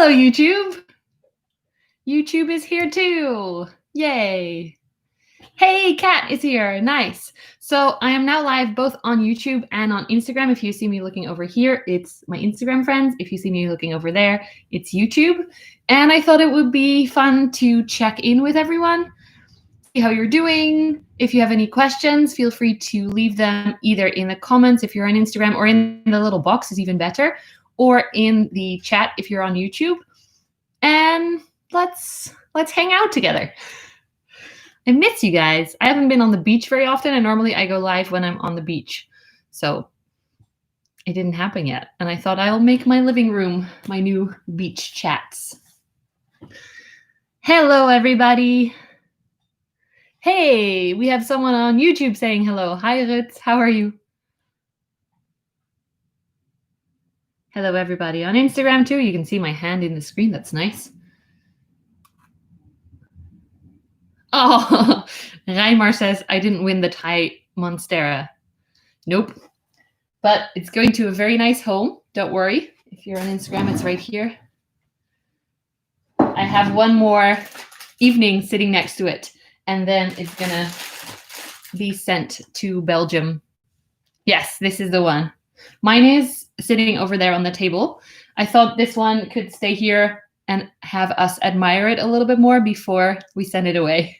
Hello, YouTube. YouTube is here too. Yay. Hey, Kat is here. Nice. So I am now live both on YouTube and on Instagram. If you see me looking over here, it's my Instagram friends. If you see me looking over there, it's YouTube. And I thought it would be fun to check in with everyone, see how you're doing. If you have any questions, feel free to leave them either in the comments if you're on Instagram, or in the little box is even better, or in the chat if you're on YouTube. And let's hang out together. I miss you guys. I haven't been on the beach very often, and normally I go live when I'm on the beach. So it didn't happen yet. And I thought I'll make my living room my new beach chats. Hello, everybody. Hey, we have someone on YouTube saying hello. Hi, Ruth. How are you? Hello, everybody. On Instagram, too. You can see my hand in the screen. That's nice. Oh, Reimar says, I didn't win the Thai Monstera. Nope. But it's going to a very nice home. Don't worry. If you're on Instagram, it's right here. I have one more evening sitting next to it, and then it's going to be sent to Belgium. Yes, this is the one. Mine is sitting over there on the table. I thought this one could stay here and have us admire it a little bit more before we send it away.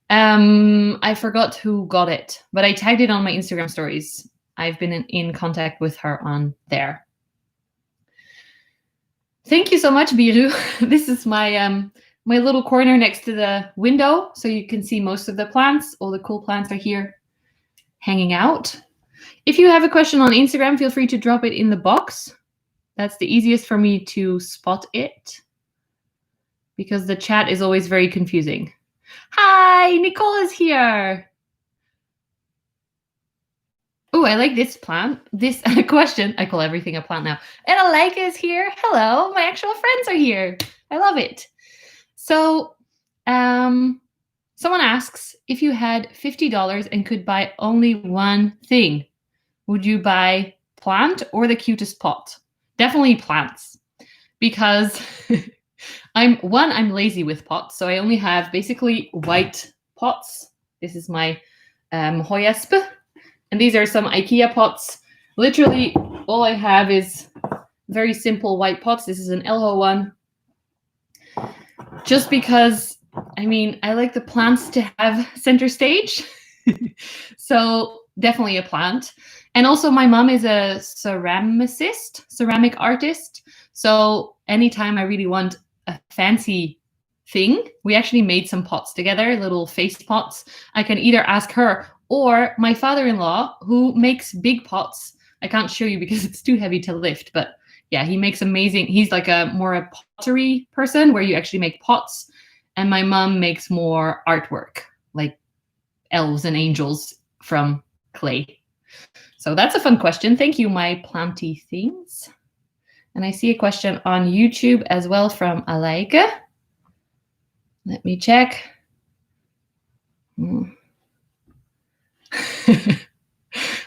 I forgot who got it, but I tagged it on my Instagram stories. I've been in contact with her on there. Thank you so much, Biru. This is my my little corner next to the window, so you can see most of the plants. All the cool plants are here hanging out. If you have a question on Instagram, feel free to drop it in the box. That's the easiest for me to spot it, because the chat is always very confusing. Hi, Nicole is here. Oh, I like this plant. This question. I call everything a plant now. And Alika is here. Hello, my actual friends are here. I love it. So, someone asks, if you had $50 and could buy only one thing, would you buy plant or the cutest pot? Definitely plants, because I'm lazy with pots, so I only have basically white pots. This is my Hoyesp, and these are some IKEA pots. Literally, all I have is very simple white pots. This is an Elho one, just because, I mean, I like the plants to have center stage. So definitely a plant. And also my mom is a ceramic artist. So anytime I really want a fancy thing, we actually made some pots together, little face pots. I can either ask her or my father-in-law, who makes big pots. I can't show you because it's too heavy to lift, but yeah, he makes amazing. He's like a pottery person where you actually make pots. And my mom makes more artwork, like elves and angels from clay. So that's a fun question. Thank you, my planty things. And I see a question on YouTube as well from Alaika. Let me check.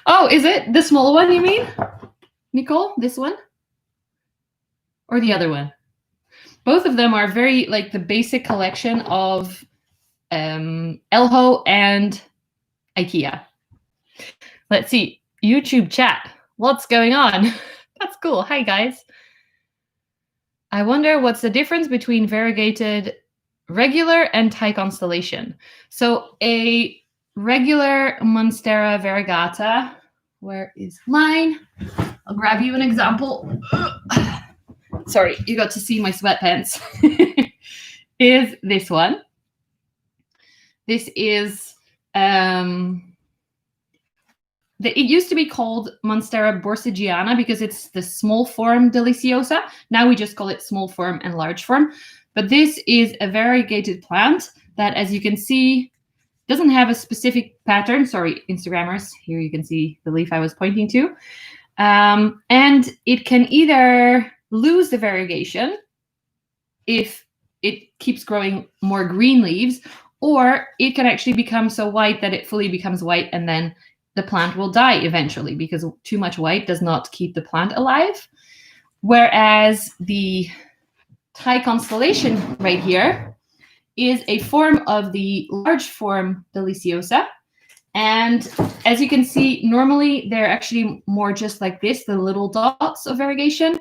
Oh, is it the small one you mean, Nicole? This one? Or the other one? Both of them are very like the basic collection of Elho and IKEA. Let's see. YouTube chat. What's going on? That's cool. Hi, guys. I wonder what's the difference between variegated regular and Thai constellation. So a regular Monstera variegata, where is mine? I'll grab you an example. Sorry, you got to see my sweatpants. Is this one. This is, it used to be called Monstera borsigiana because it's the small form deliciosa. Now we just call it small form and large form. But this is a variegated plant that, as you can see, doesn't have a specific pattern. Sorry, Instagrammers. Here you can see the leaf I was pointing to. And it can either lose the variegation if it keeps growing more green leaves, or it can actually become so white that it fully becomes white, and then the plant will die eventually, because too much white does not keep the plant alive. Whereas the Thai constellation right here is a form of the large form Deliciosa. And as you can see, normally they're actually more just like this, the little dots of variegation,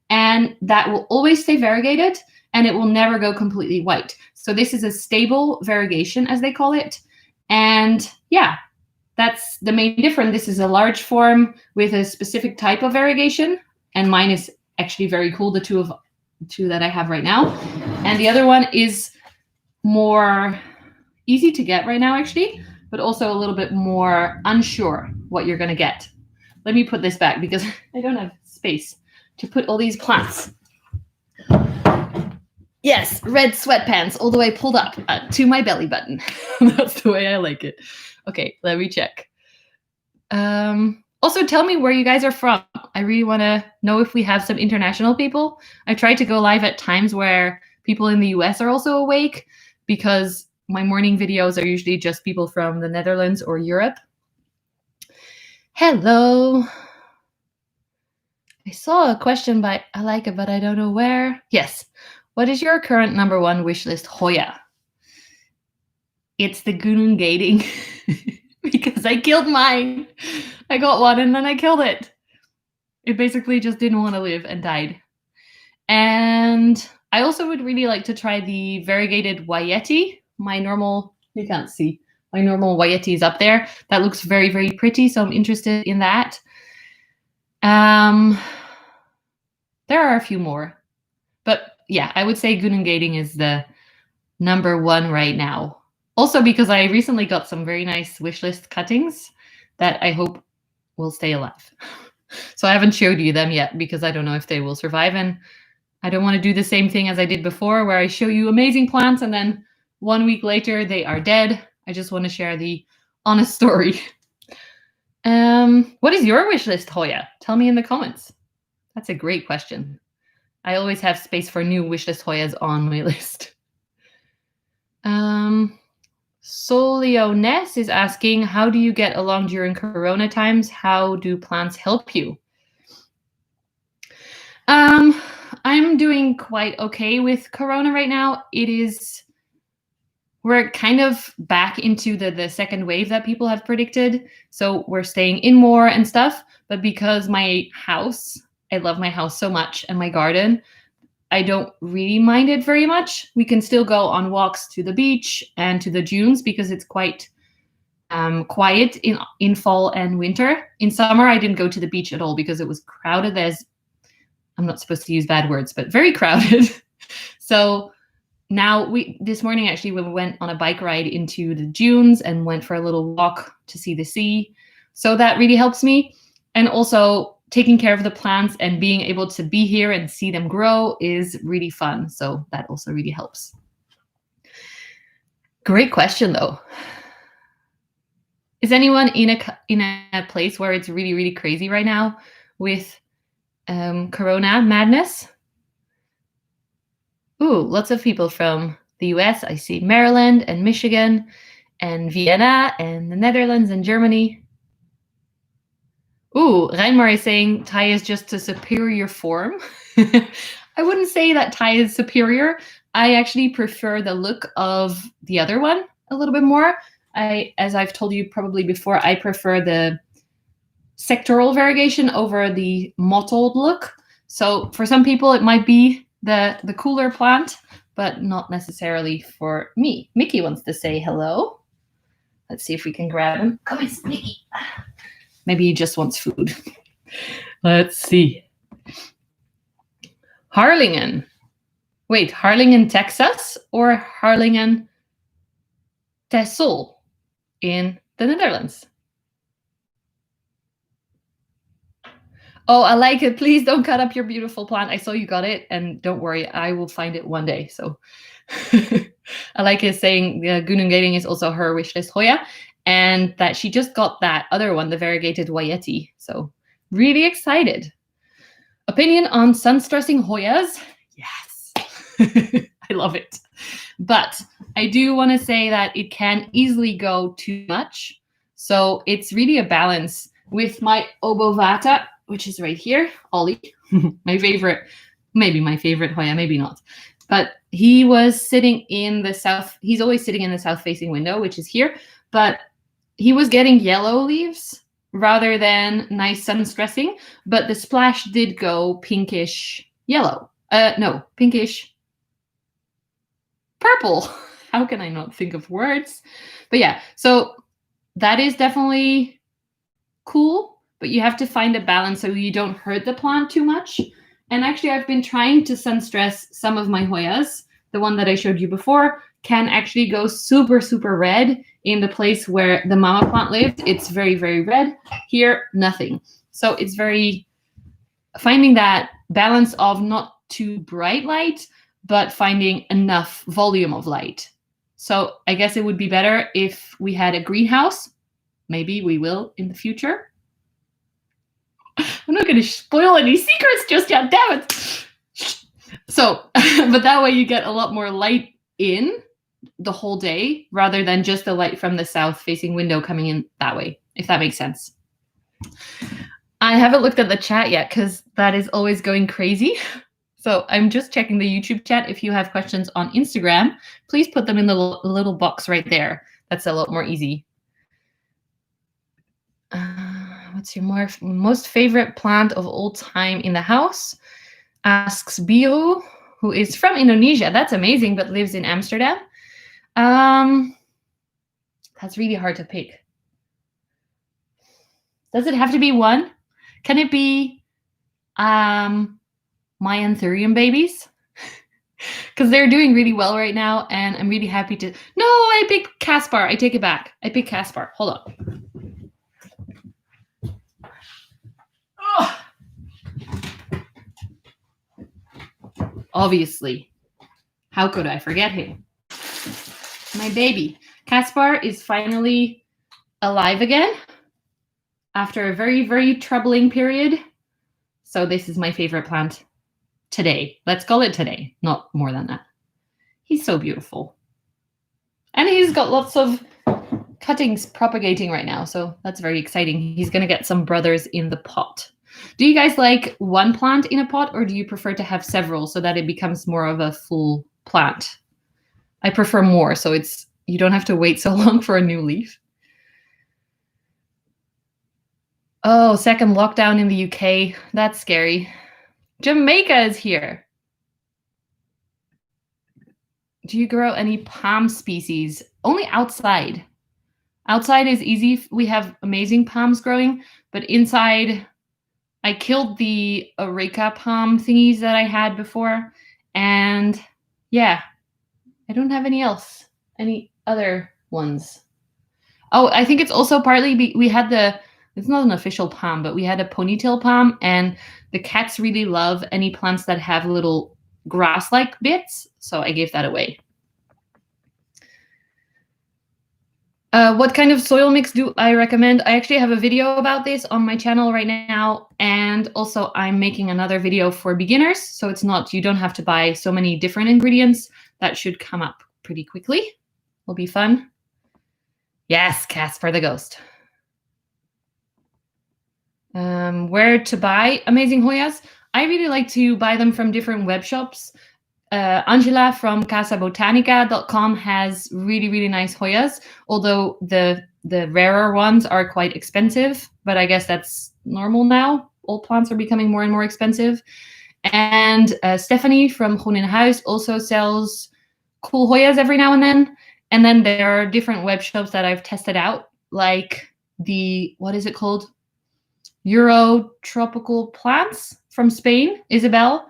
and that will always stay variegated and it will never go completely white. So this is a stable variegation, as they call it. And yeah, that's the main difference. This is a large form with a specific type of variegation, and mine is actually very cool, the two that I have right now. And the other one is more easy to get right now, actually, but also a little bit more unsure what you're going to get. Let me put this back because I don't have space to put all these plants. Yes, red sweatpants all the way pulled up to my belly button. That's the way I like it. Okay, let me check. Also, tell me where you guys are from. I really want to know if we have some international people. I try to go live at times where people in the US are also awake, because my morning videos are usually just people from the Netherlands or Europe. Hello. I saw a question by I like it, but I don't know where. Yes. What is your current #1 wishlist Hoya? It's the Gunung Gating because I killed mine. I got one and then I killed it. It basically just didn't want to live and died. And I also would really like to try the variegated Wayeti. My normal, you can't see, my normal Wayeti is up there. That looks very, very pretty, so I'm interested in that. There are a few more. But yeah, I would say Gunung Gating is the #1 right now. Also because I recently got some very nice wishlist cuttings that I hope will stay alive. So I haven't showed you them yet because I don't know if they will survive, and I don't want to do the same thing as I did before where I show you amazing plants and then 1 week later they are dead. I just want to share the honest story. What is your wish list, Hoya? Tell me in the comments. That's a great question. I always have space for new wish list Hoyas on my list. Solio Ness is asking, how do you get along during Corona times? How do plants help you? I'm doing quite okay with Corona right now. We're kind of back into the second wave that people have predicted. So we're staying in more and stuff. But because my house, I love my house so much, and my garden, I don't really mind it very much. We can still go on walks to the beach and to the dunes because it's quite quiet in fall and winter. In summer, I didn't go to the beach at all because it was crowded. I'm not supposed to use bad words, but very crowded. So now this morning, actually, we went on a bike ride into the dunes and went for a little walk to see the sea. So that really helps me. And also taking care of the plants and being able to be here and see them grow is really fun. So that also really helps. Great question, though. Is anyone in a place where it's really, really crazy right now with Corona madness? Ooh, lots of people from the US. I see Maryland and Michigan and Vienna and the Netherlands and Germany. Ooh, Reinmar is saying Thai is just a superior form. I wouldn't say that Thai is superior. I actually prefer the look of the other one a little bit more. As I've told you probably before, I prefer the sectoral variegation over the mottled look. So for some people, it might be the cooler plant, but not necessarily for me. Mickey wants to say hello. Let's see if we can grab him. Come on, Mickey. Maybe he just wants food. Let's see. Harlingen. Wait, Harlingen, Texas, or Harlingen, Texel in the Netherlands? Oh, I like it. Please don't cut up your beautiful plant. I saw you got it, and don't worry, I will find it one day. So I like it saying Gunung Gating is also her wishlist Hoya, and that she just got that other one, the variegated Wayeti. So really excited. Opinion on sun-stressing Hoyas? Yes. I love it. But I do want to say that it can easily go too much. So it's really a balance. With my Obovata, which is right here, Ollie, my favorite, maybe my favorite Hoya, maybe not. But he was sitting in the south. He's always sitting in the south-facing window, which is here. But he was getting yellow leaves rather than nice sun stressing. But the splash did go pinkish yellow. No, pinkish purple. How can I not think of words? But yeah, so that is definitely cool. But you have to find a balance so you don't hurt the plant too much. And actually, I've been trying to sun stress some of my Hoyas. The one that I showed you before can actually go super, super red in the place where the mama plant lived. It's very, very red. Here, nothing. So it's very finding that balance of not too bright light, but finding enough volume of light. So I guess it would be better if we had a greenhouse. Maybe we will in the future. I'm not going to spoil any secrets just yet, damn it. So, but that way you get a lot more light in the whole day rather than just the light from the south-facing window coming in that way, if that makes sense. I haven't looked at the chat yet because that is always going crazy. So I'm just checking the YouTube chat. If you have questions on Instagram, please put them in the little box right there. That's a lot more easy. What's your most favorite plant of all time in the house? Asks Biru, who is from Indonesia. That's amazing, but lives in Amsterdam. That's really hard to pick. Does it have to be one? Can it be my anthurium babies? Because they're doing really well right now, and I'm really happy to... No, I picked Caspar. I take it back. I picked Caspar. Hold on. Obviously. How could I forget him? My baby. Caspar is finally alive again after a very, very troubling period. So this is my favorite plant today. Let's call it today, not more than that. He's so beautiful. And he's got lots of cuttings propagating right now, so that's very exciting. He's going to get some brothers in the pot. Do you guys like one plant in a pot, or do you prefer to have several so that it becomes more of a full plant? I prefer more, so you don't have to wait so long for a new leaf. Oh, second lockdown in the UK. That's scary. Jamaica is here. Do you grow any palm species? Only outside. Outside is easy. We have amazing palms growing, but inside... I killed the areca palm thingies that I had before, and yeah, I don't have any other ones. Oh, I think it's also partly we had it's not an official palm, but we had a ponytail palm, and the cats really love any plants that have little grass-like bits, so I gave that away. What kind of soil mix do I recommend? I actually have a video about this on my channel right now, and also I'm making another video for beginners, so you don't have to buy so many different ingredients. That should come up pretty quickly. Will be fun. Yes, Casper the Ghost. Where to buy amazing Hoyas? I really like to buy them from different web shops. Angela from casabotanica.com has really, really nice Hoyas, although the rarer ones are quite expensive, but I guess that's normal now. All plants are becoming more and more expensive. And Stephanie from Groen in Huis also sells cool Hoyas every now and then. And then there are different web shops that I've tested out, like what is it called? Euro Tropical Plants from Spain, Isabel.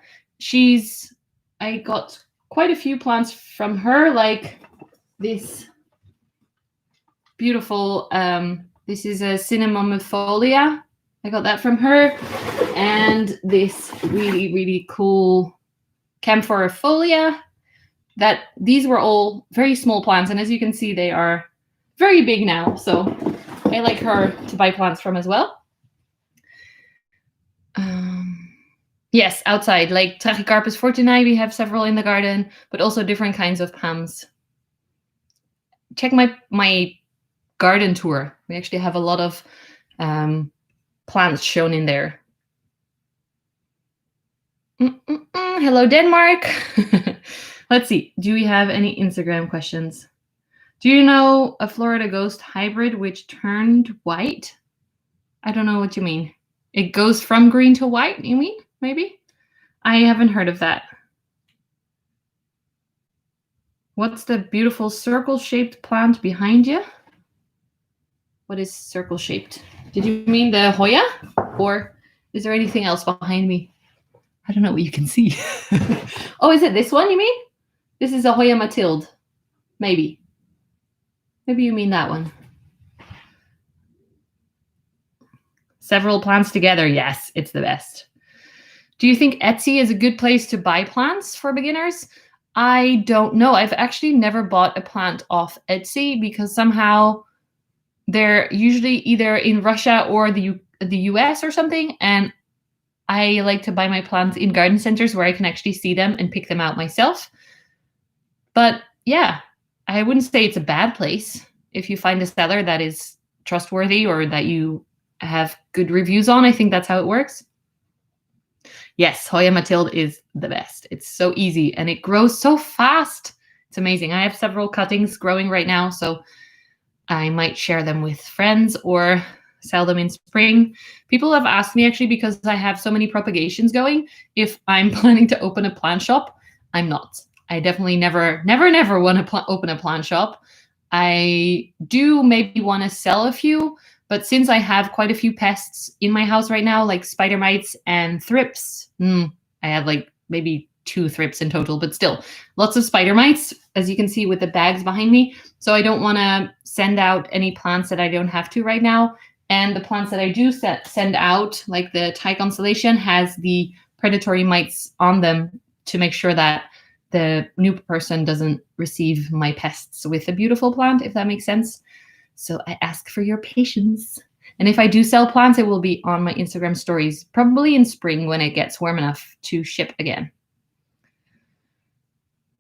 I got quite a few plants from her, like this beautiful, this is a Cinnamomyfolia. I got that from her. And this really, really cool Camphorifolia. These were all very small plants. And as you can see, they are very big now. So I like her to buy plants from as well. Yes, outside, like Trachycarpus fortunae, we have several in the garden, but also different kinds of palms. Check my garden tour. We actually have a lot of plants shown in there. Hello, Denmark. Let's see. Do we have any Instagram questions? Do you know a Florida ghost hybrid which turned white? I don't know what you mean. It goes from green to white, you mean? Maybe? I haven't heard of that. What's the beautiful circle-shaped plant behind you? What is circle-shaped? Did you mean the Hoya? Or is there anything else behind me? I don't know what you can see. Oh, is it this one you mean? This is a Hoya Mathilde. Maybe. Maybe you mean that one. Several plants together. Yes, it's the best. Do you think Etsy is a good place to buy plants for beginners? I don't know. I've actually never bought a plant off Etsy because somehow they're usually either in Russia or the US or something. And I like to buy my plants in garden centers where I can actually see them and pick them out myself. But yeah, I wouldn't say it's a bad place if you find a seller that is trustworthy or that you have good reviews on. I think that's how it works. Yes, Hoya Mathilde is the best. It's so easy and it grows so fast. It's amazing. I have several cuttings growing right now, so I might share them with friends or sell them in spring. People have asked me actually, because I have so many propagations going, if I'm planning to open a plant shop. I'm not. I definitely never want to open a plant shop. I do maybe want to sell a few, but since I have quite a few pests in my house right now, like spider mites and thrips, I have like maybe 2 thrips in total, but still lots of spider mites, as you can see with the bags behind me. So I don't want to send out any plants that I don't have to right now. And the plants that I do send out, like the Thai constellation, has the predatory mites on them to make sure that the new person doesn't receive my pests with a beautiful plant, if that makes sense. So I ask for your patience. And if I do sell plants, it will be on my Instagram stories, probably in spring when it gets warm enough to ship again.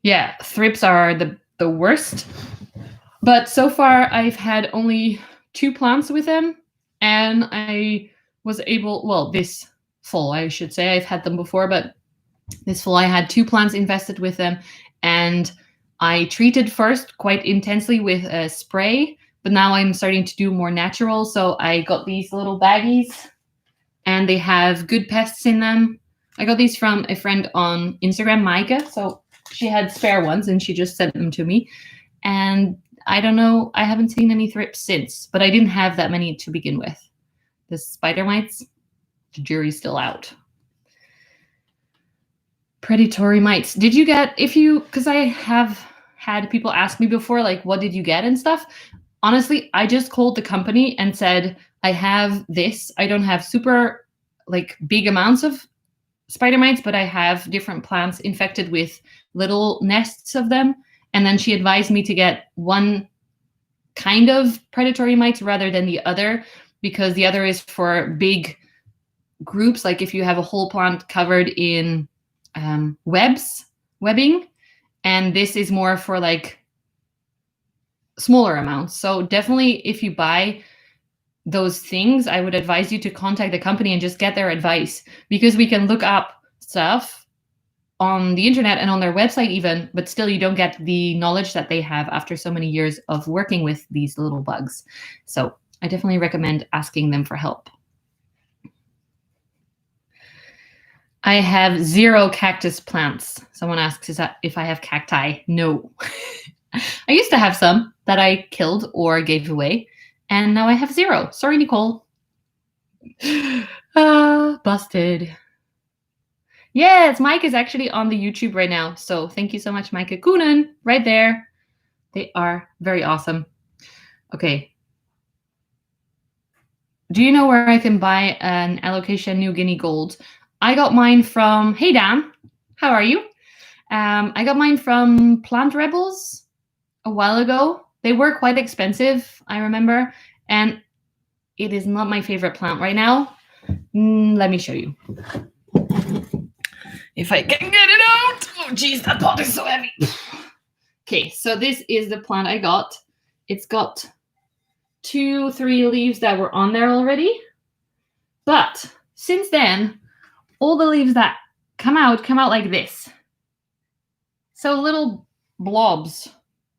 Yeah, thrips are the worst. But so far, I've had only 2 plants with them. And I was able, well, this fall, I should say. I've had them before, but this fall I had 2 plants infested with them. And I treated first quite intensely with a spray, but now I'm starting to do more natural. So I got these little baggies and they have good pests in them. I got these from a friend on Instagram, Micah. So she had spare ones and she just sent them to me. And I don't know, I haven't seen any thrips since, but I didn't have that many to begin with. The spider mites, the jury's still out. Predatory mites. Did you get, because I have had people ask me before, like, what did you get and stuff? Honestly, I just called the company and said, I have this. I don't have super like big amounts of spider mites, but I have different plants infected with little nests of them. And then she advised me to get one kind of predatory mites rather than the other, because the other is for big groups. Like if you have a whole plant covered in webbing, and this is more for like smaller amounts. So definitely if you buy those things, I would advise you to contact the company and just get their advice, because we can look up stuff on the internet and on their website even, but still you don't get the knowledge that they have after so many years of working with these little bugs. So I definitely recommend asking them for help. I have 0 cactus plants. Someone asks if I have cacti. No. I used to have some that I killed or gave away, and now I have 0. Sorry, Nicole. Busted. Yes, Mike is actually on the YouTube right now. So thank you so much, Micah Kuhnen, right there. They are very awesome. Okay. Do you know where I can buy an Alocasia New Guinea Gold? I got mine from, hey Dan, how are you? I got mine from Plant Rebels a while ago. They were quite expensive, I remember, and it is not my favorite plant right now. Let me show you. If I can get it out. Oh, geez, that pot is so heavy. Okay, so this is the plant I got. It's got 2-3 leaves that were on there already. But since then, all the leaves that come out like this. So little blobs.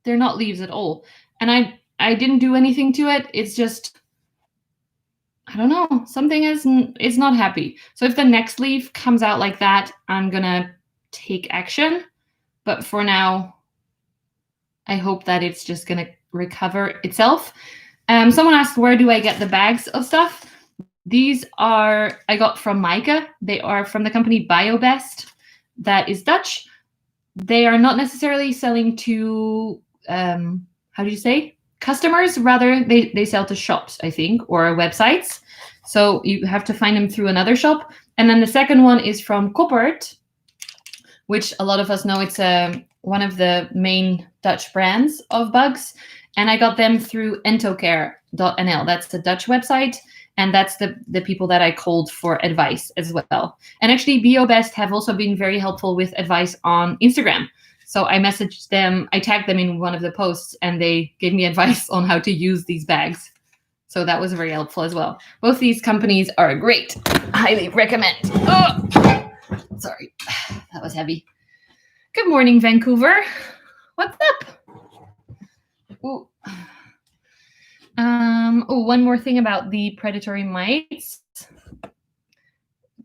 They're not leaves at all. And I didn't do anything to it. It's just, I don't know, something is not happy. So if the next leaf comes out like that, I'm gonna take action. But for now, I hope that it's just gonna recover itself. Someone asked, where do I get the bags of stuff? These I got from Maaike. They are from the company BioBest. That is Dutch. They are not necessarily selling to, how do you say? Customers. Rather, they sell to shops, I think, or websites. So you have to find them through another shop. And then the second one is from Koppert, which a lot of us know. It's one of the main Dutch brands of bugs. And I got them through entocare.nl. That's the Dutch website. And that's the people that I called for advice as well. And actually, BioBest have also been very helpful with advice on Instagram. So I messaged them, I tagged them in one of the posts, and they gave me advice on how to use these bags. So that was very helpful as well. Both these companies are great. Highly recommend. Oh, sorry, that was heavy. Good morning, Vancouver. What's up? Ooh. One more thing about the predatory mites,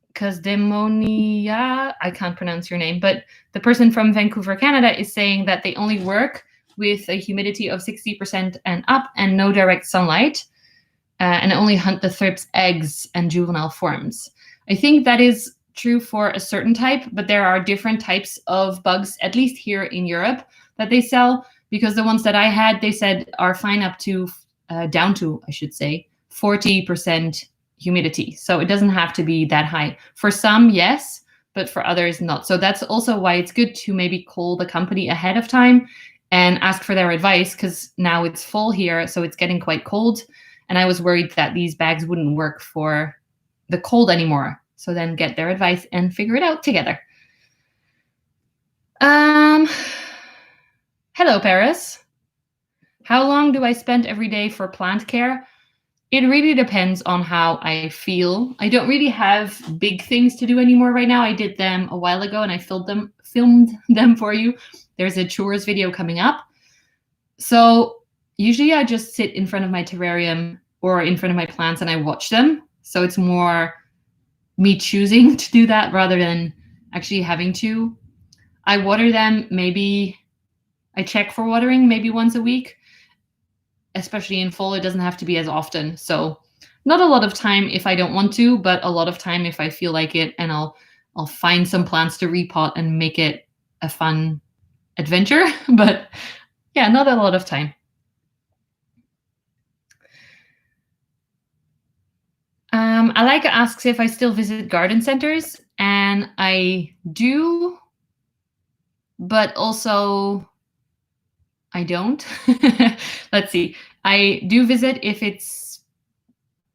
because Demonia, I can't pronounce your name, but the person from Vancouver, Canada is saying that they only work with a humidity of 60% and up and no direct sunlight, and only hunt the thrips, eggs, and juvenile forms. I think that is true for a certain type, but there are different types of bugs, at least here in Europe, that they sell, because the ones that I had, they said are fine up to down to, I should say, 40% humidity. So it doesn't have to be that high. For some, yes, but for others, not. So that's also why it's good to maybe call the company ahead of time and ask for their advice, because now it's fall here, so it's getting quite cold. And I was worried that these bags wouldn't work for the cold anymore. So then get their advice and figure it out together. Hello, Paris. How long do I spend every day for plant care? It really depends on how I feel. I don't really have big things to do anymore right now. I did them a while ago and I filmed them for you. There's a chores video coming up. So usually I just sit in front of my terrarium or in front of my plants and I watch them. So it's more me choosing to do that rather than actually having to. I water them, maybe I check for watering maybe once a week. Especially in fall, it doesn't have to be as often. So not a lot of time if I don't want to, but a lot of time if I feel like it, and I'll find some plants to repot and make it a fun adventure. But yeah, not a lot of time. Alika asks if I still visit garden centers, and I do, but also I don't. Let's see. I do visit if it's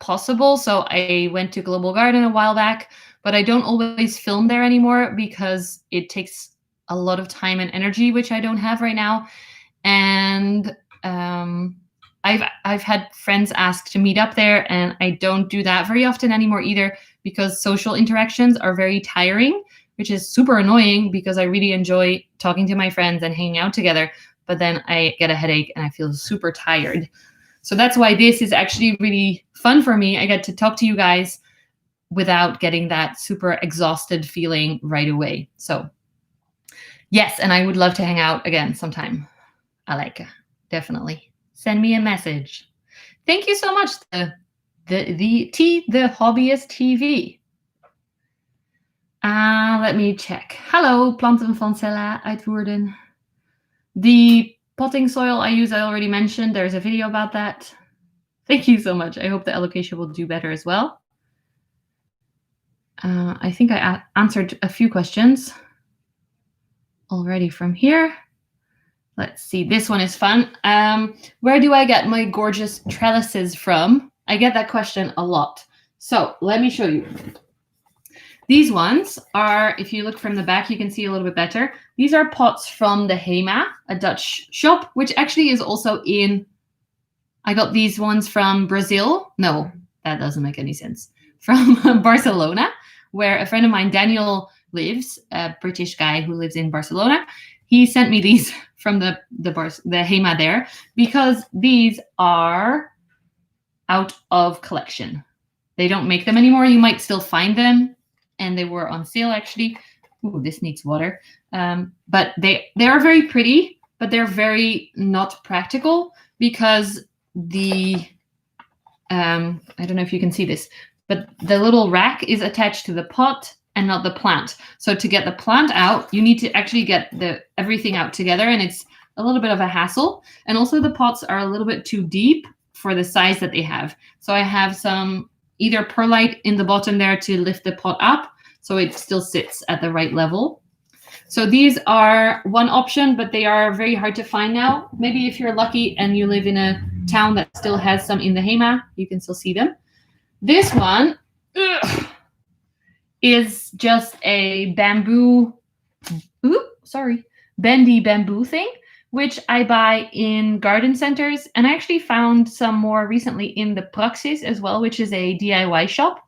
possible. So I went to Global Garden a while back, but I don't always film there anymore because it takes a lot of time and energy, which I don't have right now. And I've had friends ask to meet up there, and I don't do that very often anymore either, because social interactions are very tiring, which is super annoying because I really enjoy talking to my friends and hanging out together. But then I get a headache and I feel super tired. So that's why this is actually really fun for me. I get to talk to you guys without getting that super exhausted feeling right away. So yes, and I would love to hang out again sometime. Alika, definitely. Send me a message. Thank you so much, the Hobbyist TV. Let me check. Hello, Planten van Cella uit Woerden. The potting soil I use, I already mentioned. There's a video about that. Thank you so much. I hope the allocation will do better as well. I think I answered a few questions already from here. Let's see. This one is fun. Where do I get my gorgeous trellises from? I get that question a lot. So let me show you. These ones are, if you look from the back, you can see a little bit better. These are pots from the Hema, a Dutch shop, which actually is also in, I got these ones from Brazil. No, that doesn't make any sense. From Barcelona, where a friend of mine, Daniel, lives, a British guy who lives in Barcelona. He sent me these from the Hema there because these are out of collection. They don't make them anymore. You might still find them, and they were on sale actually. Ooh, this needs water. But they are very pretty, but they're very not practical because the I don't know if you can see this, but the little rack is attached to the pot and not the plant. So to get the plant out, you need to actually get everything out together, and it's a little bit of a hassle. And also the pots are a little bit too deep for the size that they have. So I have some either perlite in the bottom there to lift the pot up so it still sits at the right level. So these are one option, but they are very hard to find now. Maybe if you're lucky and you live in a town that still has some in the Hema, you can still see them. This one is just a bendy bamboo thing, which I buy in garden centers. And I actually found some more recently in the Praxis as well, which is a DIY shop.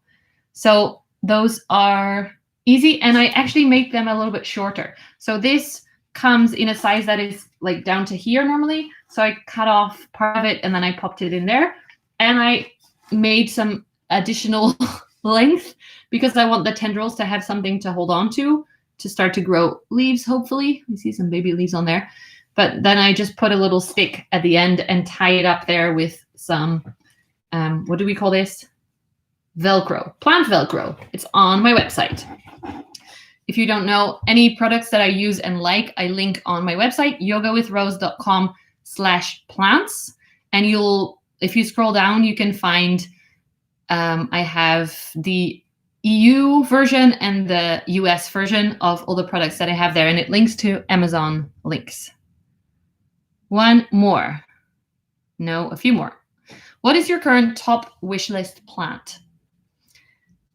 So those are easy, and I actually make them a little bit shorter. So this comes in a size that is like down to here normally. So I cut off part of it and then I popped it in there. And I made some additional length because I want the tendrils to have something to hold on to start to grow leaves, hopefully. You see some baby leaves on there. But then I just put a little stick at the end and tie it up there with some, what do we call this? Velcro, plant Velcro. It's on my website. If you don't know any products that I use and like, I link on my website, yogawithroos.com/plants. And if you scroll down, you can find, I have the EU version and the US version of all the products that I have there, and it links to Amazon links. One more. No, a few more. What is your current top wish list plant?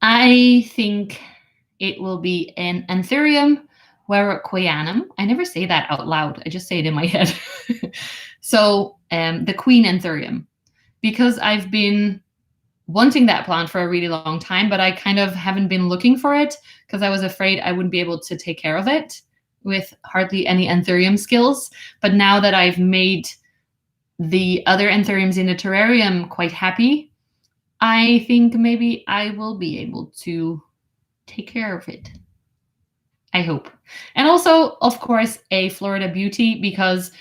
I think it will be an Anthurium warocqueanum. I never say that out loud. I just say it in my head. So the Queen Anthurium, because I've been wanting that plant for a really long time, but I kind of haven't been looking for it because I was afraid I wouldn't be able to take care of it with hardly any Anthurium skills. But now that I've made the other Anthuriums in the terrarium quite happy, I think maybe I will be able to take care of it. I hope. And also, of course, a Florida Beauty, because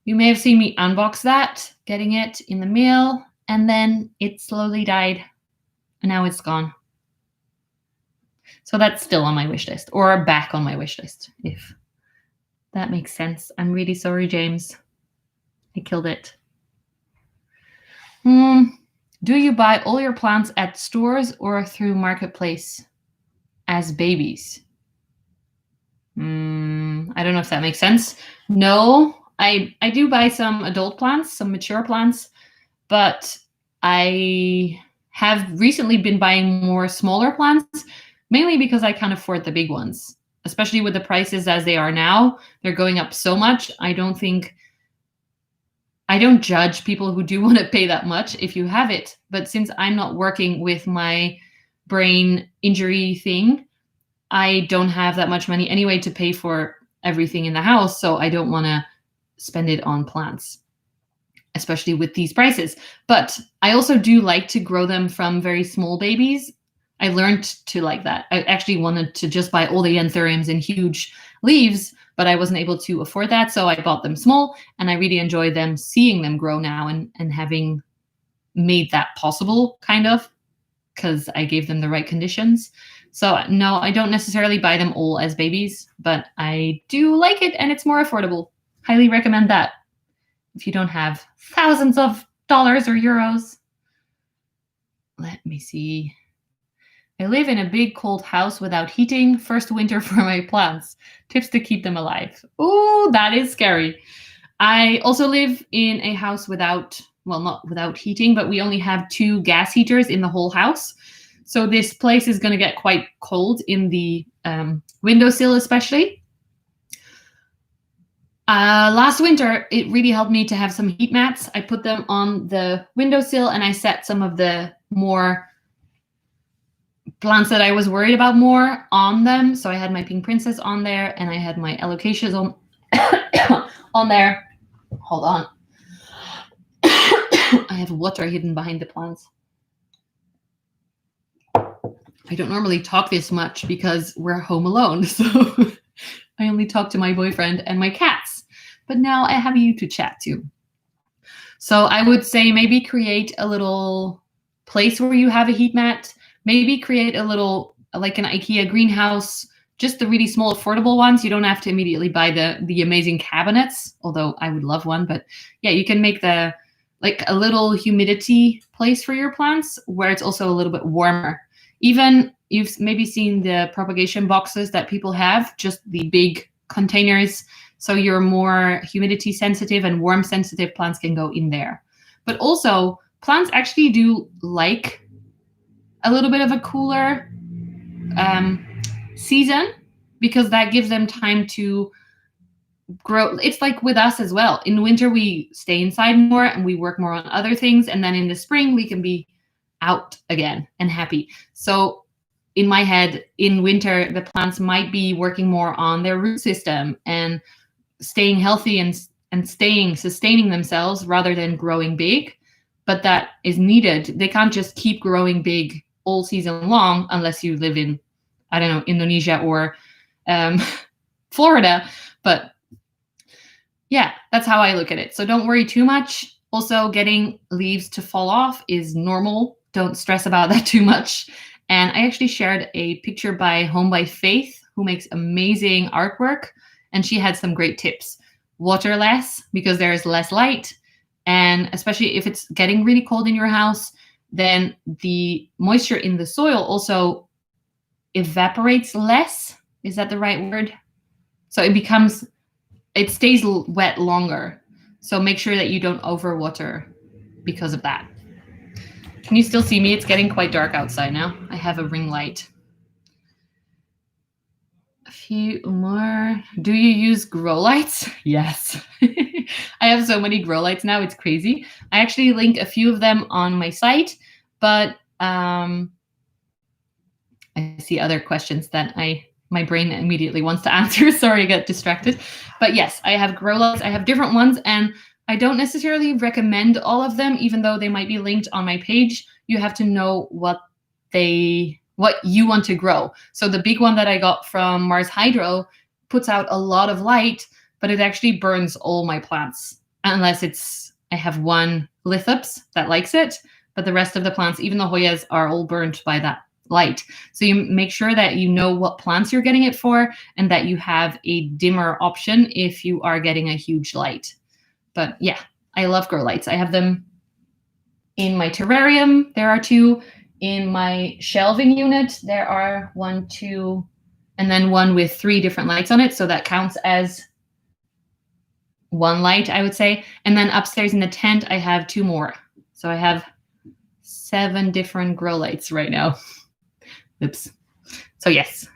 you may have seen me unbox that, getting it in the mail, and then it slowly died, and now it's gone. So that's still on my wish list, or back on my wish list, if that makes sense. I'm really sorry, James. I killed it. Do you buy all your plants at stores or through Marketplace as babies? I don't know if that makes sense. No, I do buy some adult plants, some mature plants, but I have recently been buying more smaller plants, mainly because I can't afford the big ones, especially with the prices as they are now. They're going up so much. I don't judge people who do want to pay that much if you have it. But since I'm not working with my brain injury thing, I don't have that much money anyway to pay for everything in the house. So I don't want to spend it on plants, especially with these prices. But I also do like to grow them from very small babies. I learned to like that. I actually wanted to just buy all the Anthuriums in huge leaves, but I wasn't able to afford that. So I bought them small, and I really enjoy them, seeing them grow now and having made that possible, kind of, because I gave them the right conditions. So no, I don't necessarily buy them all as babies, but I do like it, and it's more affordable. Highly recommend that if you don't have thousands of dollars or euros. Let me see. I live in a big cold house without heating. First winter for my plants. Tips to keep them alive. Ooh, that is scary. I also live in a house without, well, not without heating, but we only have 2 gas heaters in the whole house. So this place is going to get quite cold in the windowsill especially. Last winter, it really helped me to have some heat mats. I put them on the windowsill, and I set some of the more plants that I was worried about more on them. So I had my pink princess on there, and I had my alocasias on on there. Hold on. I have water hidden behind the plants. I don't normally talk this much because we're home alone, so I only talk to my boyfriend and my cats. But now I have you to chat to. So I would say maybe create a little place where you have a heat mat. Maybe create a little, like an IKEA greenhouse, just the really small, affordable ones. You don't have to immediately buy the amazing cabinets, although I would love one. But yeah, you can make like a little humidity place for your plants where it's also a little bit warmer. Even you've maybe seen the propagation boxes that people have, just the big containers. So your more humidity sensitive and warm sensitive plants can go in there. But also plants actually do like a little bit of a cooler season, because that gives them time to grow. It's like with us as well. In winter, we stay inside more and we work more on other things. And then in the spring, we can be out again and happy. So in my head, in winter, the plants might be working more on their root system and staying healthy and sustaining themselves rather than growing big. But that is needed. They can't just keep growing big all season long unless you live in, I don't know, Indonesia or Florida. But yeah, that's how I look at it. So don't worry too much. Also, getting leaves to fall off is normal. Don't stress about that too much. And I actually shared a picture by Home by Faith, who makes amazing artwork. And she had some great tips. Water less because there's less light. And especially if it's getting really cold in your house, then the moisture in the soil also evaporates less. Is that the right word? So it stays wet longer. So make sure that you don't overwater because of that. Can you still see me? It's getting quite dark outside now. I have a ring light. A few more. Do you use grow lights? Yes. I have so many grow lights now. It's crazy. I actually link a few of them on my site, but I see other questions that my brain immediately wants to answer. Sorry, I got distracted. But yes, I have grow lights. I have different ones, and I don't necessarily recommend all of them, even though they might be linked on my page. You have to know what you want to grow. So the big one that I got from Mars Hydro puts out a lot of light, but it actually burns all my plants, unless I have one lithops that likes it, but the rest of the plants, even the Hoyas, are all burnt by that light. So you make sure that you know what plants you're getting it for and that you have a dimmer option if you are getting a huge light. But yeah, I love grow lights. I have them in my terrarium. There are 2. In my shelving unit, there are 1, 2, and then one with 3 different lights on it. So that counts as 1 light, I would say. And then upstairs in the tent, I have 2 more. So I have 7 different grow lights right now. Oops. So yes,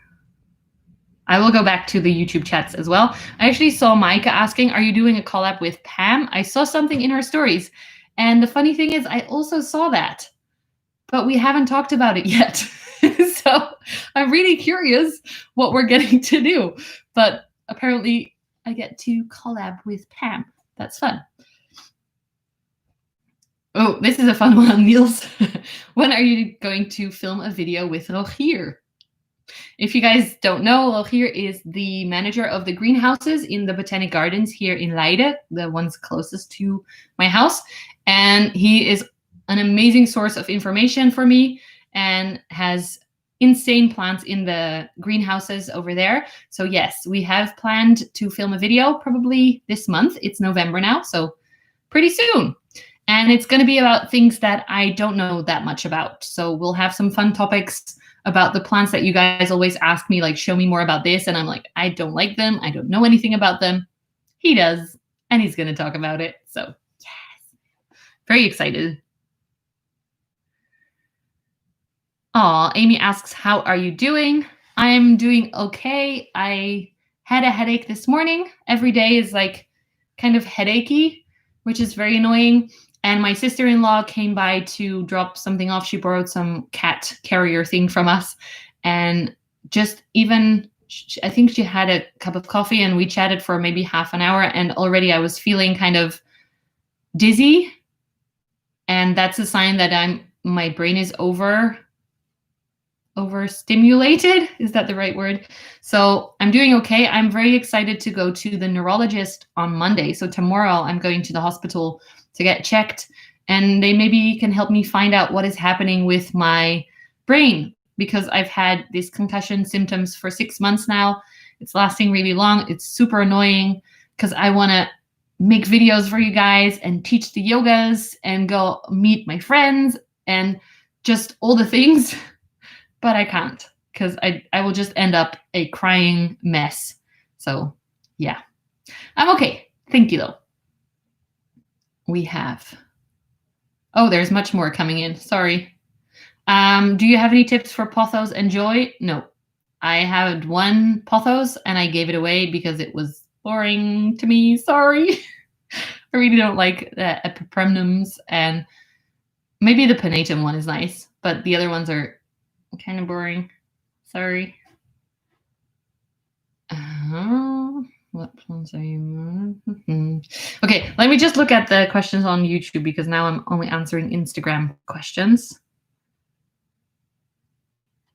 I will go back to the YouTube chats as well. I actually saw Micah asking, are you doing a collab with Pam? I saw something in her stories. And the funny thing is, I also saw that, but we haven't talked about it yet. So I'm really curious what we're getting to do. But apparently I get to collab with Pam. That's fun. Oh, this is a fun one, Niels. When are you going to film a video with Rogier? If you guys don't know, Rogier is the manager of the greenhouses in the Botanic Gardens here in Leiden, the ones closest to my house. And he is an amazing source of information for me and has insane plants in the greenhouses over there. So yes, we have planned to film a video probably this month. It's November now, so pretty soon. And it's going to be about things that I don't know that much about. So we'll have some fun topics about the plants that you guys always ask me, like, show me more about this. And I'm like, I don't like them. I don't know anything about them. He does, and he's going to talk about it. So yes, very excited. Oh, Amy asks, how are you doing? I'm doing okay. I had a headache this morning. Every day is like kind of headachy, which is very annoying. And my sister-in-law came by to drop something off. She borrowed some cat carrier thing from us. And just even, I think she had a cup of coffee and we chatted for maybe half an hour. And already I was feeling kind of dizzy. And that's a sign that my brain is overstimulated. Is that the right word? So I'm doing okay. I'm very excited to go to the neurologist on Monday. So tomorrow I'm going to the hospital to get checked, and they maybe can help me find out what is happening with my brain, because I've had these concussion symptoms for 6 months now. It's lasting really long. It's super annoying because I want to make videos for you guys and teach the yogas and go meet my friends and just all the things. But I can't, because I will just end up a crying mess. So yeah, I'm okay. Thank you though. There's much more coming in. Sorry. Do you have any tips for pothos and joy? No. I had one pothos and I gave it away because it was boring to me. Sorry. I really don't like the epipremnums, and maybe the panatum one is nice, but the other ones are kind of boring. Sorry. What plans are you? Okay, let me just look at the questions on YouTube, because now I'm only answering Instagram questions.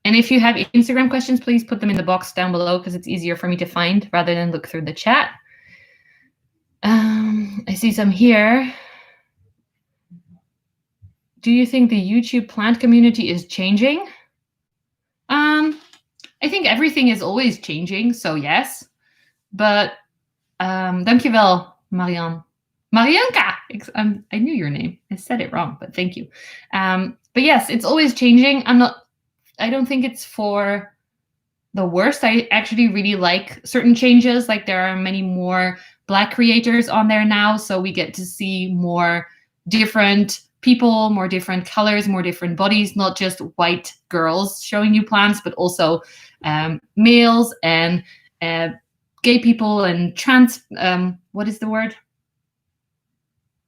And if you have Instagram questions, please put them in the box down below, because it's easier for me to find rather than look through the chat. I see some here. Do you think the YouTube plant community is changing? I think everything is always changing, so yes. But dankjewel, Marianne. Marianka! I knew your name. I said it wrong, but thank you. But yes, it's always changing. I don't think it's for the worst. I actually really like certain changes. Like, there are many more Black creators on there now, so we get to see more different people, more different colors, more different bodies, not just white girls showing you plants, but also males and gay people and trans. What is the word?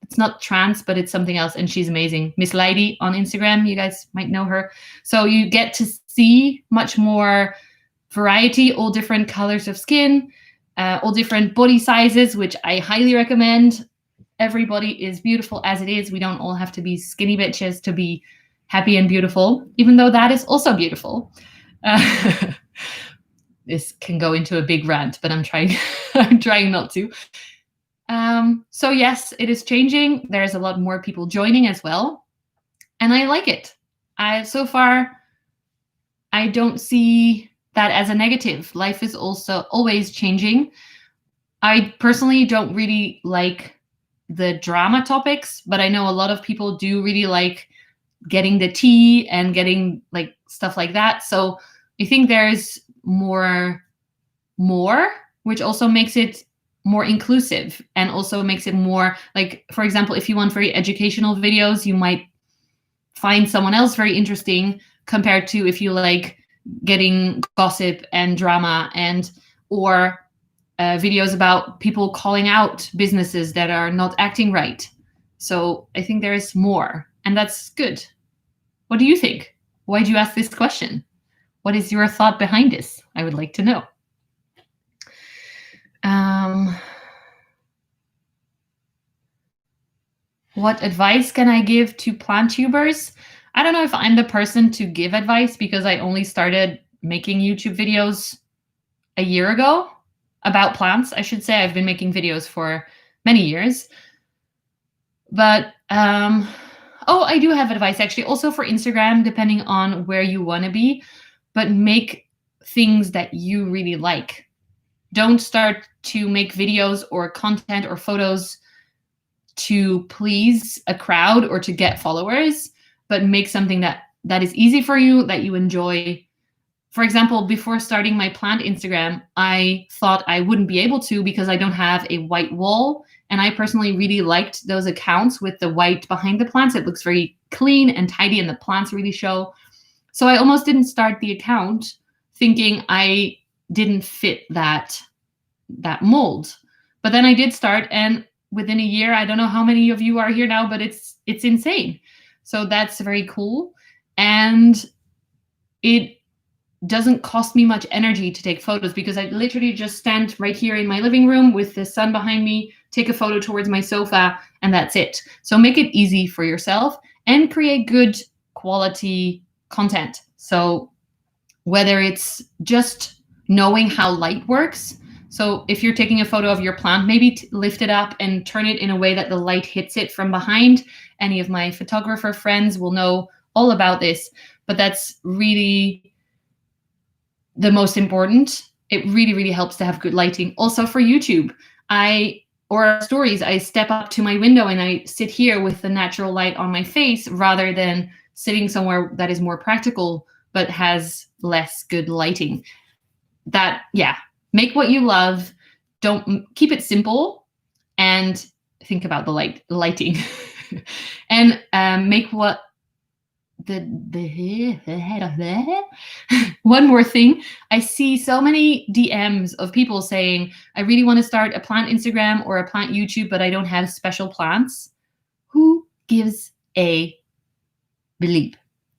It's not trans, but it's something else, and she's amazing. Miss Lady on Instagram, you guys might know her. So you get to see much more variety, all different colors of skin, all different body sizes, which I highly recommend. Everybody is beautiful as it is. We don't all have to be skinny bitches to be happy and beautiful, even though that is also beautiful. This can go into a big rant, but I'm trying not to. So yes, it is changing. There's a lot more people joining as well, and I like it. So far, I don't see that as a negative. Life is also always changing. I personally don't really like the drama topics, but I know a lot of people do really like getting the tea and getting like stuff like that. So I think there's more, which also makes it more inclusive and also makes it more like, for example, if you want very educational videos, you might find someone else very interesting compared to if you like getting gossip and drama or videos about people calling out businesses that are not acting right. So I think there's more, and that's good. What do you think? Why did you ask this question? What is your thought behind this? I would like to know. What advice can I give to plant tubers? I don't know if I'm the person to give advice, because I only started making YouTube videos a year ago about plants. I should say I've been making videos for many years. But I do have advice actually, also for Instagram, depending on where you want to be, but make things that you really like. Don't start to make videos or content or photos to please a crowd or to get followers, but make something that is easy for you, that you enjoy. For example, before starting my plant Instagram, I thought I wouldn't be able to because I don't have a white wall. And I personally really liked those accounts with the white behind the plants. It looks very clean and tidy and the plants really show. So I almost didn't start the account thinking I didn't fit that mold. But then I did start, and within a year. I don't know how many of you are here now, but it's insane. So that's very cool. And it doesn't cost me much energy to take photos because I literally just stand right here in my living room with the sun behind me, take a photo towards my sofa, and that's it. So make it easy for yourself and create good quality content. So whether it's just knowing how light works. So if you're taking a photo of your plant, maybe lift it up and turn it in a way that the light hits it from behind. Any of my photographer friends will know all about this, but that's really the most important. It really, really helps to have good lighting. Also for YouTube, or stories, I step up to my window and I sit here with the natural light on my face rather than sitting somewhere that is more practical but has less good lighting. That, yeah, make what you love. Don't keep it simple and think about the lighting and make what one more thing. I see so many DMs of people saying, I really want to start a plant Instagram or a plant YouTube, but I don't have special plants. Who gives a bleep?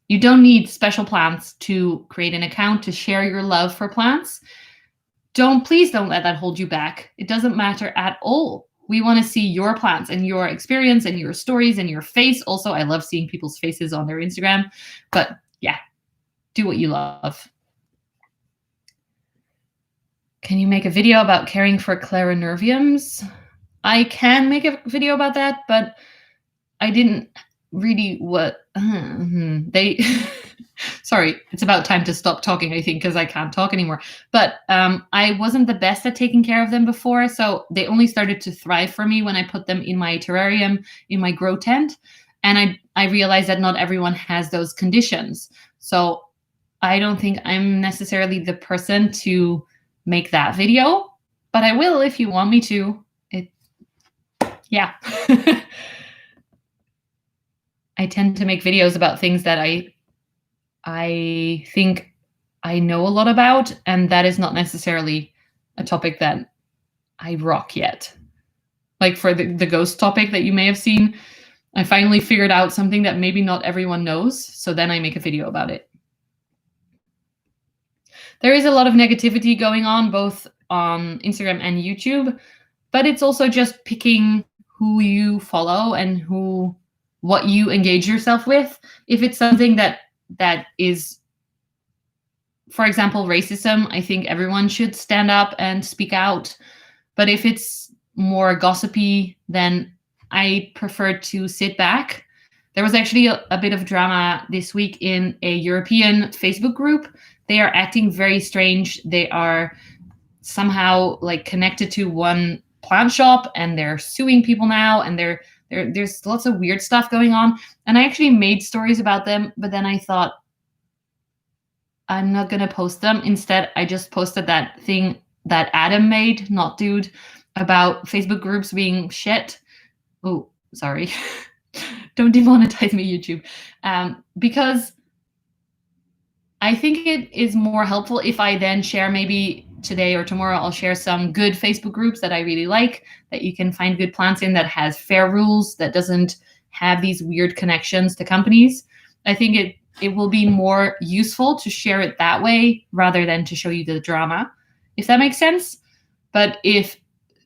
You don't need special plants to create an account to share your love for plants. Please don't let that hold you back. It doesn't matter at all. We want to see your plants and your experience and your stories and your face. Also, I love seeing people's faces on their Instagram. But yeah, do what you love. Can you make a video about caring for clarinerviums? I can make a video about that, but I didn't really sorry, it's about time to stop talking, I think, because I can't talk anymore. But I wasn't the best at taking care of them before, so they only started to thrive for me when I put them in my terrarium, in my grow tent. And I realized that not everyone has those conditions. So I don't think I'm necessarily the person to make that video, but I will if you want me to. Yeah. I tend to make videos about things that I think I know a lot about, and that is not necessarily a topic that I rock yet. Like for the ghost topic that you may have seen, I finally figured out something that maybe not everyone knows, so then I make a video about it. There is a lot of negativity going on both on Instagram and YouTube, but it's also just picking who you follow and what you engage yourself with. If it's something that is, for example, racism, I think everyone should stand up and speak out. But if it's more gossipy, then I prefer to sit back. There was actually a bit of drama this week in a European Facebook group. They are acting very strange. They are somehow like connected to one plant shop and they're suing people now, and there's lots of weird stuff going on. And I actually made stories about them, but then I thought, I'm not going to post them. Instead, I just posted that thing that Adam made, not dude, about Facebook groups being shit. Oh, sorry. Don't demonetize me, YouTube. Because I think it is more helpful if I then share, maybe today or tomorrow, I'll share some good Facebook groups that I really like, that you can find good plants in, that has fair rules, that doesn't have these weird connections to companies. I think it will be more useful to share it that way rather than to show you the drama, if that makes sense. But if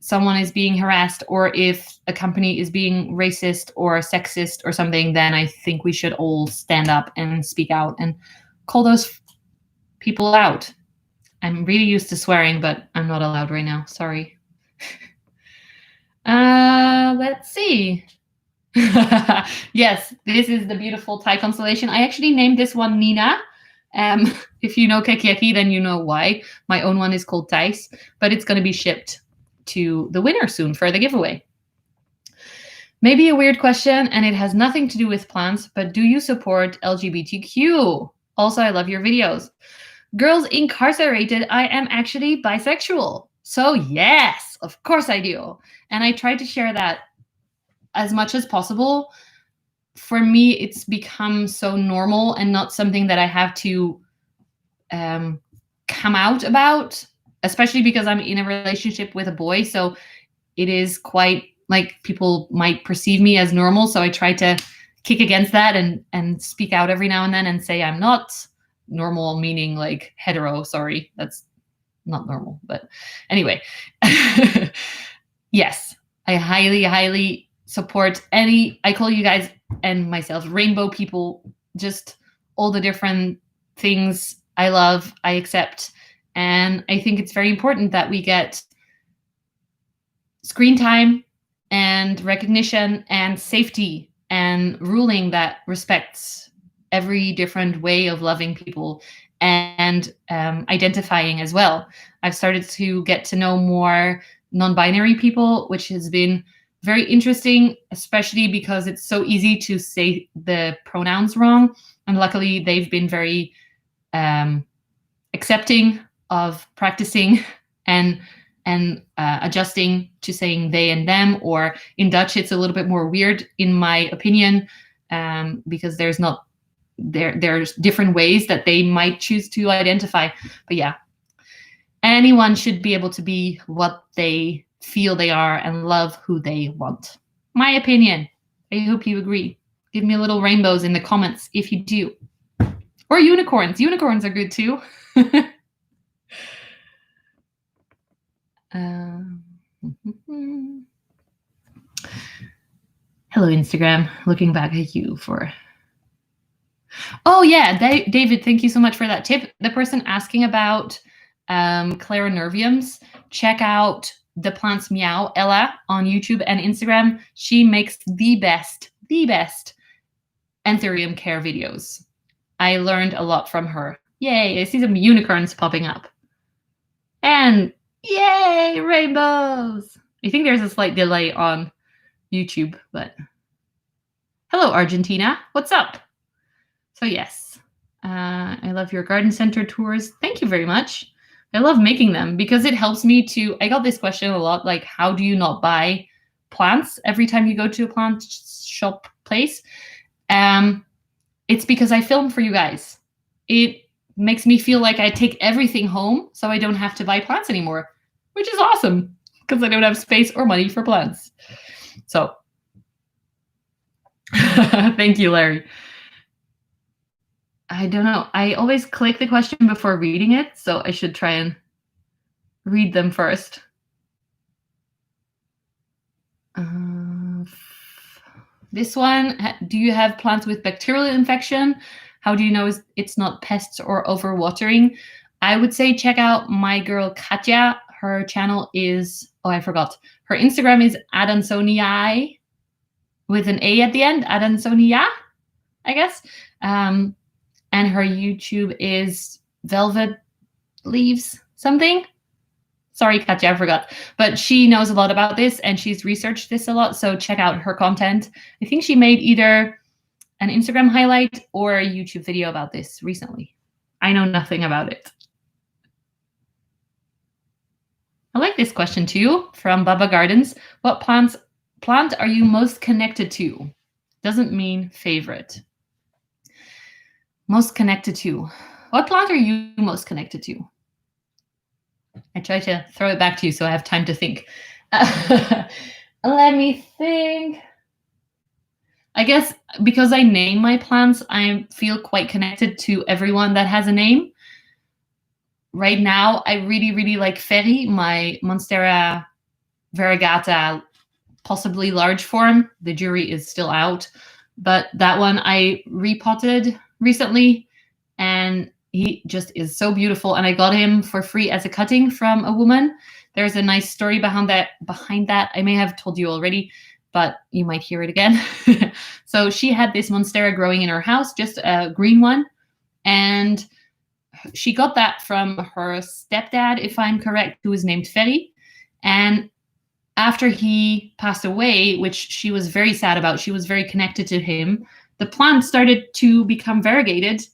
someone is being harassed, or if a company is being racist or sexist or something, then I think we should all stand up and speak out and call those people out. I'm really used to swearing, but I'm not allowed right now. Sorry. Let's see. Yes, this is the beautiful Thai constellation. I actually named this one Nina. If you know Kekiaki, then you know why. My own one is called Thais, but it's going to be shipped to the winner soon for the giveaway. Maybe a weird question, and it has nothing to do with plants, but do you support LGBTQ? Also, I love your videos. Girls incarcerated, I am actually bisexual. So yes, of course I do. And I try to share that as much as possible. For me, it's become so normal and not something that I have to come out about, especially because I'm in a relationship with a boy. So it is quite like people might perceive me as normal. So I try to kick against that and speak out every now and then and say I'm not normal, meaning like hetero. Sorry, that's not normal. But anyway, yes, I highly, highly support I call you guys and myself rainbow people, just all the different things I love, I accept. And I think it's very important that we get screen time and recognition and safety and ruling that respects every different way of loving people and identifying as well. I've started to get to know more non-binary people, which has been very interesting, especially because it's so easy to say the pronouns wrong. And luckily, they've been very accepting of practicing and adjusting to saying they and them, or in Dutch, it's a little bit more weird, in my opinion, because there's different ways that they might choose to identify. But yeah, anyone should be able to be what they feel they are and love who they want. My opinion. I hope you agree. Give me little rainbows in the comments if you do. Or unicorns. Unicorns are good too. Hello, Instagram. Looking back at you for... Oh, yeah, David, thank you so much for that tip. The person asking about clarinerviums, check out The Plants Meow, Ella, on YouTube and Instagram. She makes the best anthurium care videos. I learned a lot from her. Yay, I see some unicorns popping up. And yay, rainbows! I think there's a slight delay on YouTube, but... Hello, Argentina. What's up? So yes, I love your garden center tours. Thank you very much. I love making them because it helps me to... I got this question a lot, like, how do you not buy plants every time you go to a plant shop place? It's because I film for you guys. It makes me feel like I take everything home so I don't have to buy plants anymore, which is awesome because I don't have space or money for plants. So thank you, Larry. I don't know. I always click the question before reading it, so I should try and read them first. This one, do you have plants with bacterial infection? How do you know it's not pests or overwatering? I would say check out my girl Katja. Her channel is, oh, I forgot. Her Instagram is Adansoniae with an A at the end, Adansonia, I guess. And her YouTube is Velvet Leaves something. Sorry, Katja, I forgot. But she knows a lot about this and she's researched this a lot. So check out her content. I think she made either an Instagram highlight or a YouTube video about this recently. I know nothing about it. I like this question too from Baba Gardens. What plant are you most connected to? Doesn't mean favorite. Most connected to. What plant are you most connected to? I try to throw it back to you so I have time to think. Let me think. I guess because I name my plants, I feel quite connected to everyone that has a name. Right now, I really, really like Ferry, my Monstera variegata, possibly large form. The jury is still out. But that one I repotted recently, and he just is so beautiful. And I got him for free as a cutting from a woman. There's a nice story behind that. I may have told you already, but you might hear it again. So she had this Monstera growing in her house, just a green one. And she got that from her stepdad, if I'm correct, who was named Ferry. And after he passed away, which she was very sad about, she was very connected to him, the plant started to become variegated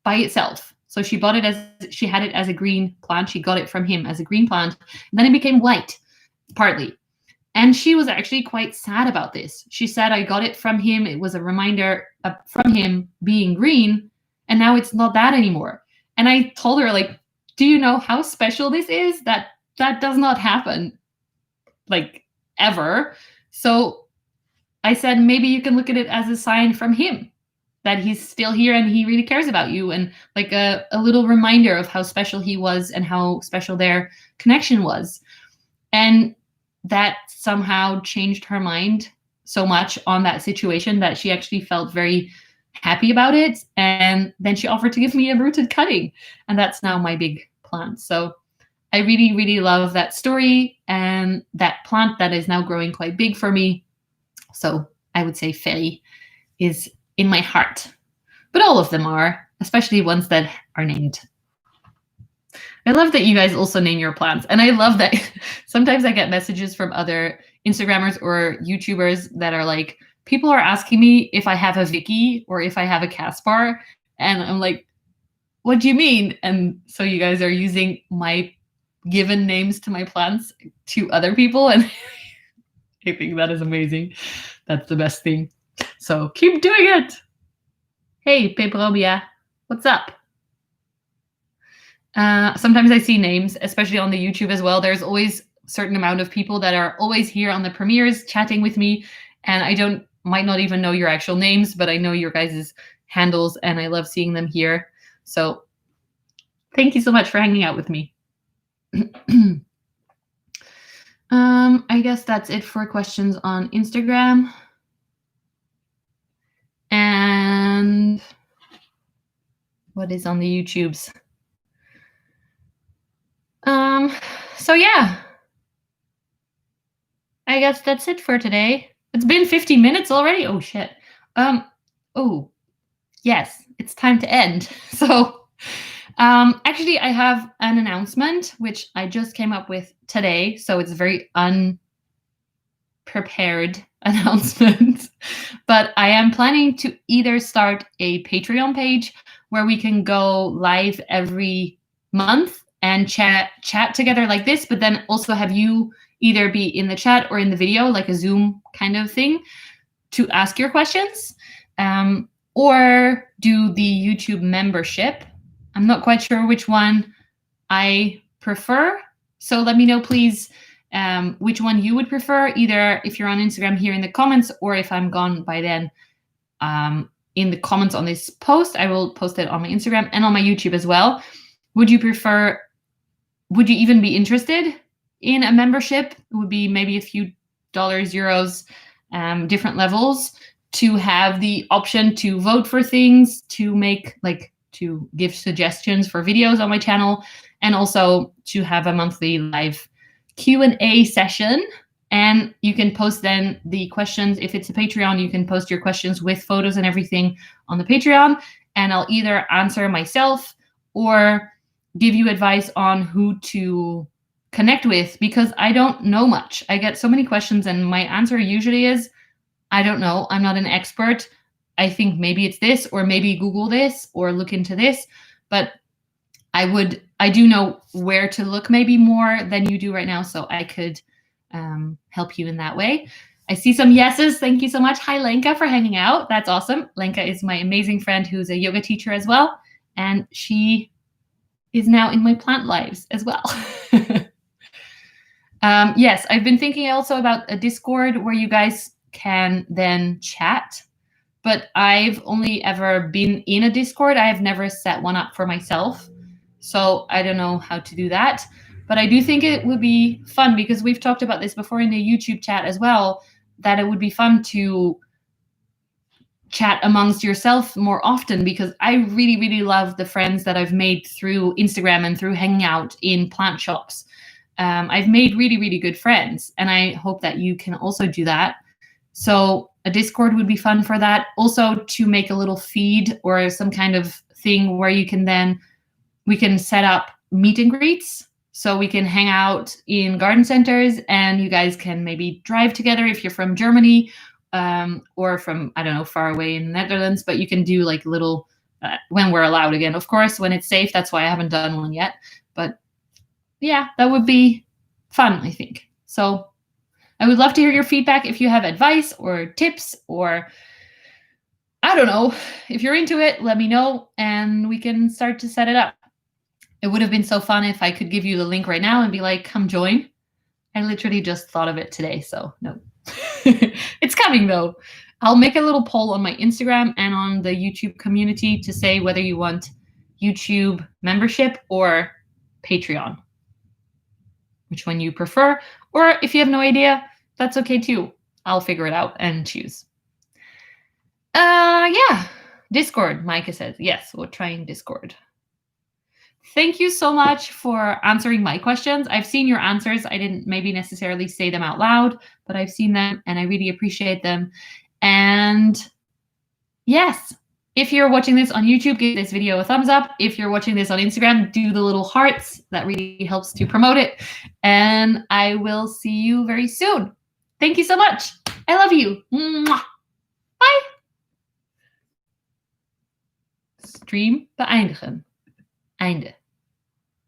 by itself. So she had it as a green plant. She got it from him as a green plant. And then it became white, partly. And she was actually quite sad about this. She said, I got it from him. It was a reminder from him being green. And now it's not that anymore. And I told her, like, do you know how special this is? That does not happen, like, ever. So I said, maybe you can look at it as a sign from him that he's still here and he really cares about you, and like a little reminder of how special he was and how special their connection was. And that somehow changed her mind so much on that situation that she actually felt very happy about it. And then she offered to give me a rooted cutting. And that's now my big plant. So I really, really love that story and that plant that is now growing quite big for me. So I would say Ferry is in my heart. But all of them are, especially ones that are named. I love that you guys also name your plants. And I love that sometimes I get messages from other Instagrammers or YouTubers that are like, people are asking me if I have a Vicky or if I have a Caspar. And I'm like, what do you mean? And so you guys are using my given names to my plants to other people. And I think that is amazing. That's the best thing. So keep doing it. Hey, Peperobia, what's up? Sometimes I see names, especially on the YouTube as well. There's always a certain amount of people that are always here on the premieres chatting with me. And I might not even know your actual names, but I know your guys' handles and I love seeing them here. So thank you so much for hanging out with me. I guess that's it for questions on Instagram. And what is on the YouTubes? So yeah, I guess that's it for today. It's been 15 minutes already. Oh shit. Oh yes, it's time to end. So actually I have an announcement which I just came up with today. So it's a very unprepared announcement, but I am planning to either start a Patreon page where we can go live every month and chat together like this, but then also have you either be in the chat or in the video, like a Zoom kind of thing, to ask your questions, or do the YouTube membership. I'm not quite sure which one I prefer. So let me know, please, which one you would prefer, either if you're on Instagram here in the comments, or if I'm gone by then, in the comments on this post. I will post it on my Instagram and on my YouTube as well. Would you even be interested in a membership? It would be maybe a few dollars, euros, different levels, to have the option to vote for things, to give suggestions for videos on my channel, and also to have a monthly live Q&A session. And you can post then the questions. If it's a Patreon, you can post your questions with photos and everything on the Patreon, and I'll either answer myself or give you advice on who to connect with, because I don't know much. I get so many questions and my answer usually is, I don't know, I'm not an expert. I think maybe it's this, or maybe Google this, or look into this. But I do know where to look maybe more than you do right now, so I could help you in that way. I see some yeses. Thank you so much. Hi, Lenka, for hanging out. That's awesome. Lenka is my amazing friend who's a yoga teacher as well, and she is now in my plant lives as well. Yes, I've been thinking also about a Discord where you guys can then chat, but I've only ever been in a Discord. I have never set one up for myself, so I don't know how to do that. But I do think it would be fun, because we've talked about this before in the YouTube chat as well, that it would be fun to chat amongst yourself more often, because I really, really love the friends that I've made through Instagram and through hanging out in plant shops. I've made really, really good friends, and I hope that you can also do that. So a Discord would be fun for that. Also, to make a little feed or some kind of thing where we can set up meet and greets. So we can hang out in garden centers, and you guys can maybe drive together if you're from Germany, or from, I don't know, far away in the Netherlands. But you can do like little, when we're allowed again, of course, when it's safe. That's why I haven't done one yet. But yeah, that would be fun, I think. So I would love to hear your feedback if you have advice or tips, or I don't know, if you're into it, let me know and we can start to set it up. It would have been so fun if I could give you the link right now and be like, come join. I literally just thought of it today, so no. It's coming though. I'll make a little poll on my Instagram and on the YouTube community to say whether you want YouTube membership or Patreon, which one you prefer. Or if you have no idea, that's okay too. I'll figure it out and choose. Yeah. Discord, Micah says. Yes, we're trying Discord. Thank you so much for answering my questions. I've seen your answers. I didn't maybe necessarily say them out loud, but I've seen them and I really appreciate them. And yes, if you're watching this on YouTube, give this video a thumbs up. If you're watching this on Instagram, do the little hearts. That really helps to promote it. And I will see you very soon. Thank you so much. I love you. Mwah. Bye. Stream beëindigen. Einde.